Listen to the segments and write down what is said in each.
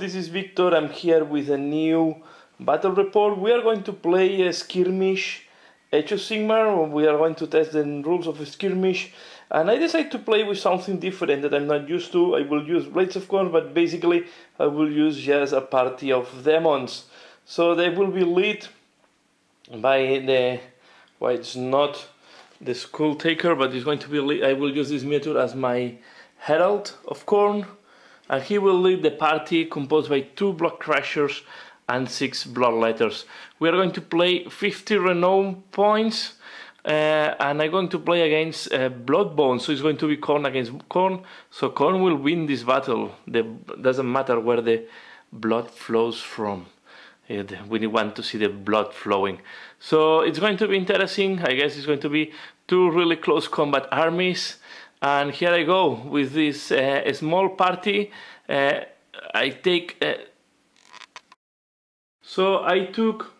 this is Victor. I'm here with a new battle report. We are going to play a skirmish, Age of Sigmar. We are going to test the rules of a skirmish, and I decided to play with something different that I'm not used to. I will use Blades of Khorne, but basically I will use just a party of demons. So they will be led by the, well, it's not the Skull Taker, but it's going to be, I will use this miniature as my Herald of Khorne, and he will lead the party composed by 2 Blood Crushers and 6 Bloodletters. We are going to play 50 renown points, and I'm going to play against Bloodbond, so it's going to be Khorne against Khorne, so Khorne will win this battle. Doesn't matter where the blood flows from. We want to see the blood flowing. So it's going to be interesting. I guess it's going to be 2 really close combat armies. And here I go with this small party. I took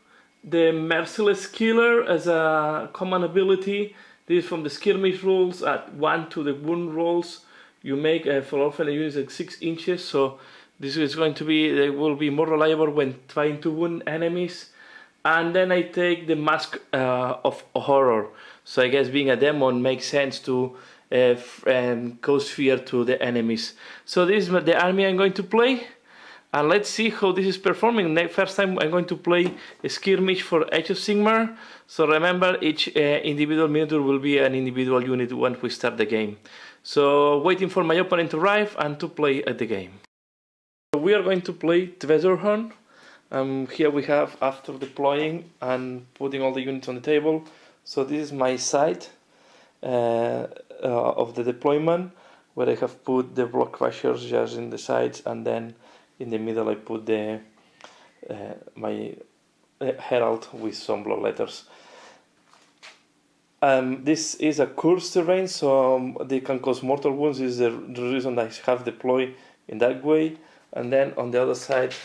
the Merciless Killer as a common ability. This is from the skirmish rules. At 1 to the wound rolls, you make for orphan units at 6 inches. So this is going to be, they will be more reliable when trying to wound enemies. And then I take the Mask of Horror. So I guess being a demon makes sense to cause fear to the enemies. So this is the army I'm going to play. And let's see how this is performing. First time I'm going to play a skirmish for Age of Sigmar. So remember, each individual miniature will be an individual unit once we start the game. So waiting for my opponent to arrive and to play at the game. We are going to play Treasure Hunt. Here we have, after deploying and putting all the units on the table. So this is my side of the deployment, where I have put the Blood Crushers just in the sides, and then in the middle I put the my Herald with some Bloodletters. This is a cursed terrain, so they can cause mortal wounds. This is the reason I have deployed in that way. And then on the other side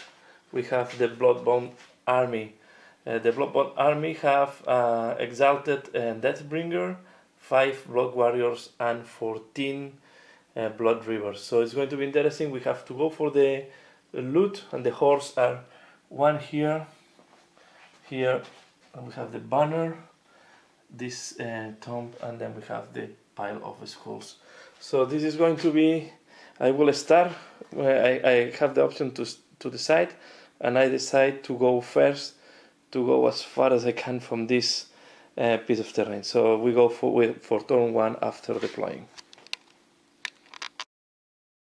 we have the Bloodbound army. The Bloodbond army have Exalted Deathbringer, 5 Blood Warriors and 14 Blood Rivers. So it's going to be interesting. We have to go for the loot, and the horse are 1 here, and we have the banner, this tomb, and then we have the pile of skulls. So this is going to be, I will start, I have the option to decide, and I decide to go first, to go as far as I can from this piece of terrain. So we go for turn 1 after deploying.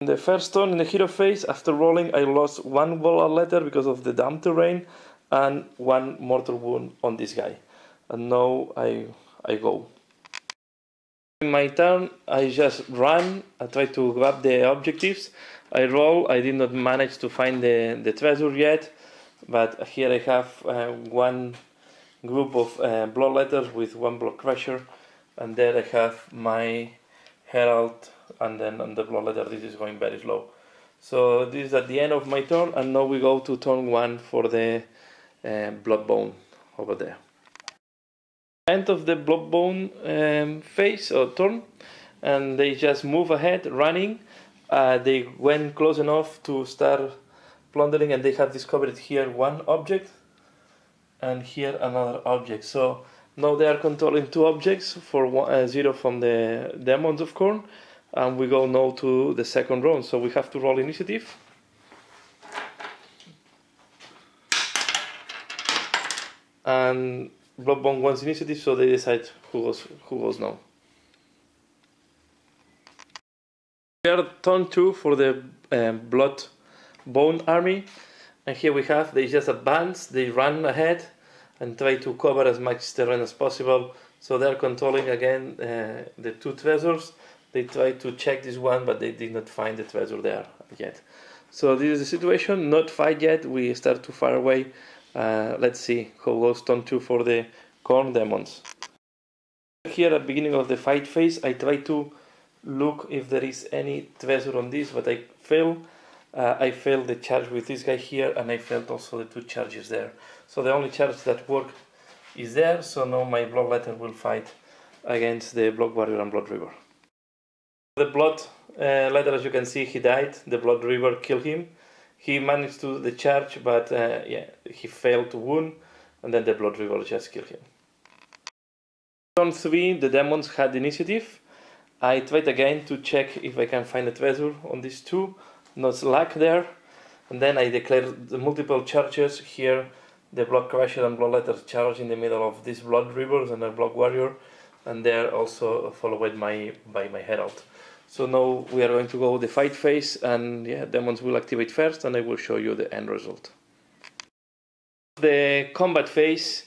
In the first turn, in the hero phase, after rolling, I lost 1 Bloodletter because of the damp terrain and 1 mortal wound on this guy. And now I go. In my turn, I just run. I try to grab the objectives. I roll. I did not manage to find the treasure yet, but here I have 1 group of Bloodletters with 1 Blood Crusher, and there I have my Herald, and then on the Bloodletter this is going very slow. So this is at the end of my turn, and now we go to turn 1 for the Bloodbound over there. End of the Bloodbound phase or turn, and they just move ahead running. They went close enough to start plundering, and they have discovered here 1 object and here another object. So now they are controlling 2 objects for 0 from the Daemons of Khorne, and we go now to the second round. So we have to roll initiative. And Bloodbound wants initiative, so they decide who goes now. We are turn 2 for the Bloodbound army, and here we have, they just advance, they run ahead and try to cover as much terrain as possible. So they are controlling again the 2 treasures. They try to check this one, but they did not find the treasure there yet. So this is the situation, not fight yet, we start too far away. Let's see how goes turn 2 for the Khorne demons. Here at the beginning of the fight phase, I try to look if there is any treasure on this, but I fail. I failed the charge with this guy here, and I failed also the 2 charges there. So the only charge that worked is there, so now my Bloodletter will fight against the Blood Warrior and Blood River. The Bloodletter, as you can see, he died. The Blood River killed him. He managed to the charge, but yeah, he failed to wound, and then the Blood River just killed him. Turn 3, the demons had initiative. I tried again to check if I can find a treasure on these two. Not luck there. And then I declared the multiple charges here. The Blood Crusher and Bloodletter charge in the middle of these Blood Rivers and a Blood Warrior. And they're also followed by my Herald. So now we are going to go the fight phase, and yeah, demons will activate first, and I will show you the end result. The combat phase,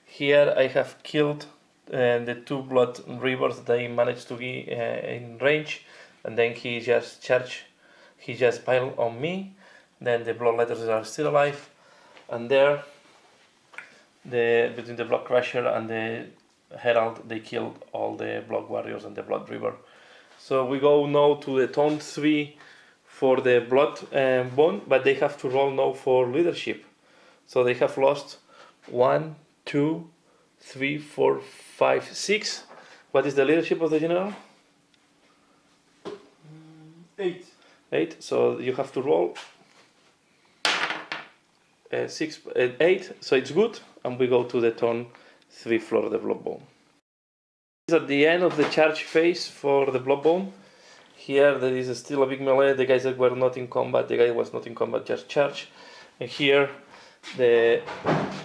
here I have killed the two Blood Rivers that I managed to be in range, and then he just charged, he just piled on me. Then the Bloodletters are still alive, and there, between the Blood Crusher and the Herald, they killed all the Blood Warriors and the Blood River. So we go now to the turn 3 for the Bloodbond, but they have to roll now for leadership. So they have lost 1, 2, 3, 4, 5, 6. What is the leadership of the general? 8. 8. So you have to roll 6, 8. So it's good, and we go to the turn 3 for the Bloodbond. At the end of the charge phase for the Bloodbond. Here there is still a big melee. The guys that were not in combat, the guy was not in combat, just charge. And here the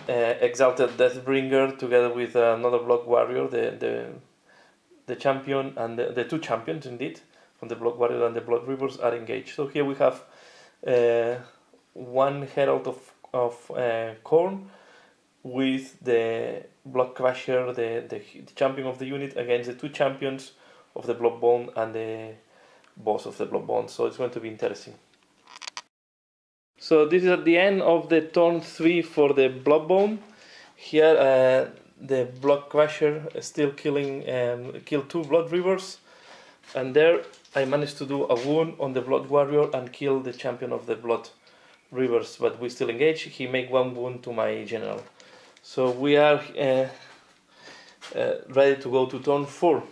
Exalted Deathbringer together with another Blood Warrior, the champion and the two champions indeed from the Blood Warrior and the Blood Rivers are engaged. So here we have one Herald of Khorne with the Blood Crusher, the champion of the unit, against the two champions of the Bloodbond and the boss of the Bloodbond. So it's going to be interesting. So this is at the end of the turn 3 for the Bloodbond. Here the Blood Crusher is still killed two Blood Rivers, and there I managed to do a wound on the Blood Warrior and kill the champion of the Blood Rivers, but we still engage. He made one wound to my general. So we are ready to go to turn 4.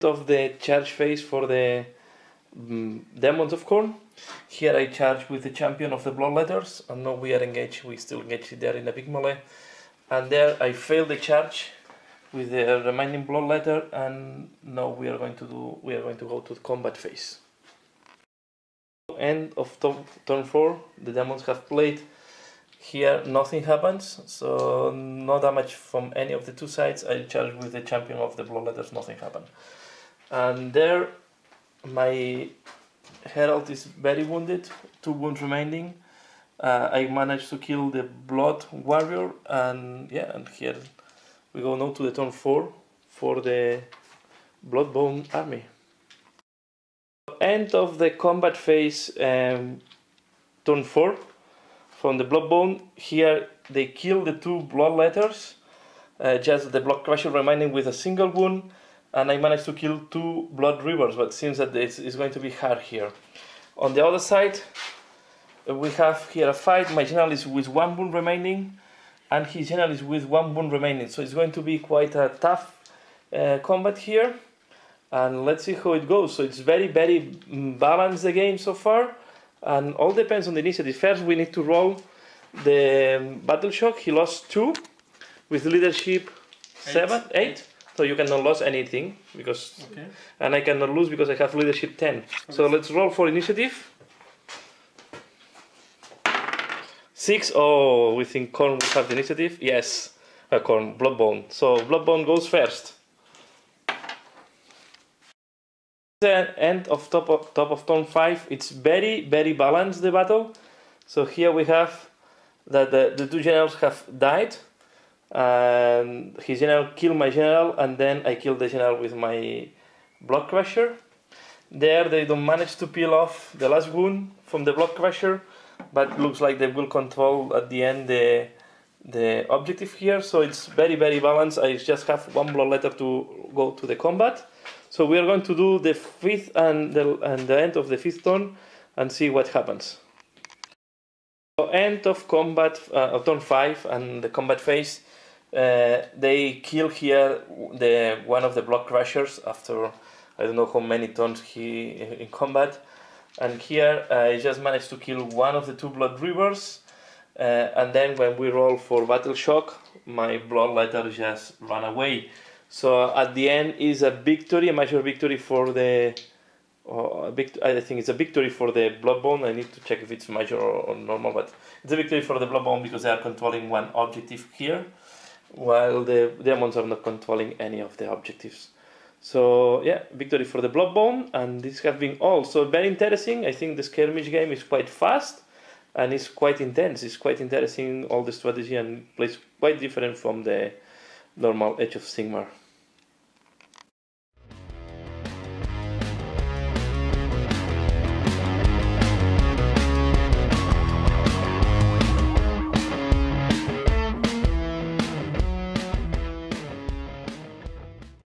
Of the charge phase for the Daemons of Khorne. Here I charge with the champion of the Bloodletters, and now we are engaged. We still engaged there in a big melee, and there I failed the charge with the remaining Bloodletter, and now we are going to go to the combat phase. End of turn 4. The demons have played. Here nothing happens, so no damage from any of the two sides. I charge with the champion of the Bloodletters, nothing happened. And there my Herald is very wounded, 2 wounds remaining. I managed to kill the Blood Warrior, and yeah, and here we go now to the turn 4 for the Bloodbond army. End of the combat phase, turn 4. From the Bloodbond, here they kill the two Bloodletters, just the Blood Crusher remaining with a single wound, and I managed to kill 2 Blood Rivers, but it seems that it's going to be hard here. On the other side, we have here a fight. My general is with 1 wound remaining, and his general is with 1 wound remaining, so it's going to be quite a tough combat here, and let's see how it goes. So it's very balanced, the game so far. And all depends on the initiative. First, we need to roll the battle shock. He lost 2 with leadership 7, 8. So you cannot lose anything because, okay. And I cannot lose because I have leadership 10. So let's roll for initiative. 6. Oh, we think Khorne will have the initiative. Yes, Khorne, Bloodbond. So Bloodbond goes first. The end of top of turn 5. It's very balanced, the battle. So here we have that the two generals have died, and his general killed my general, and then I killed the general with my Blood Crusher. There they don't manage to peel off the last wound from the Blood Crusher, but looks like they will control at the end the objective here. So it's very balanced. I just have 1 Bloodletter to go to the combat. So we are going to do the 5th and the end of the 5th turn and see what happens. So end of combat of turn 5 and the combat phase. They kill here one of the Blood Crushers after I don't know how many turns he in combat, And here I just managed to kill one of the two Blood Rivers, and then when we roll for Battle Shock, my Bloodletter just ran away. So at the end is a victory, a major victory for the... I think it's a victory for the Bloodbond. I need to check if it's major or normal, but it's a victory for the Bloodbond because they are controlling one objective here, while the demons are not controlling any of the objectives. So yeah, victory for the Bloodbond, and this has been all. So very interesting. I think the skirmish game is quite fast and it's quite intense. It's quite interesting, all the strategy, and plays quite different from the normal Age of Sigmar.